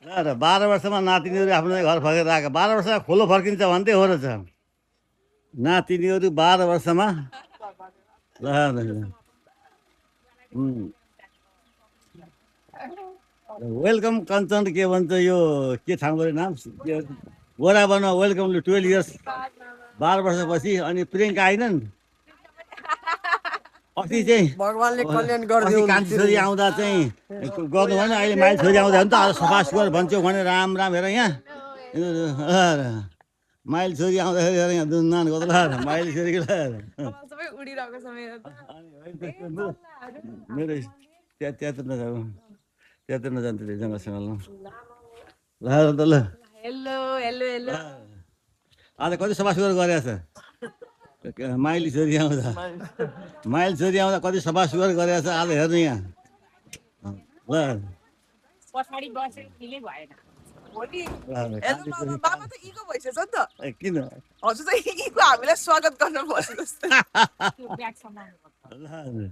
ल 12 वर्षमा नातिनीहरू आफ्नो घर फर्केर आएको 12 वर्षमा खोलो फर्किन्छ भन्दै हो रहेछ नातिनीहरू 12 वर्षमा ल वेलकम कञ्चन के भन्छ यो के ठाउँको नाम गोरा बन वेलकम टु 12 इयर्स 12 वर्षपछि अनि प्रियङ्का आइनन् अस्ति चाहिँ भगवानले कल्याण अस्ति गरिदिउन् कान्छी छोरी आउँदा चाहिँ गर्नु भएन अहिले माइल छोरी आउँदा भने त आज सफा सुग्घर भन्छौ भने राम राम हेर यहाँ माइल छोरी आउँदाखेरि हेर यहाँ दुन्नान गोदला माइल छोरी सबै उडिरहेको छ मेरो त्यहाँ त्यहाँ नजान्थ्यो जङ्गलसँग ल ल त ल हेलो हेलो हेलो आज कति सफा सुग्घर गरेछ माइली छोरी आउँदा माइल छोरी आउँदा कति सफा सुग्घर गरेछ आज हेर्नु यहाँ ल पछाडि बसेर फिलै भएन बाबा त इगो भइसकेछ नि त किन हजुर त इगो हामीलाई स्वागत गर्न बस्नु जस्तो त्यो ब्याग सम्हाल्नु ल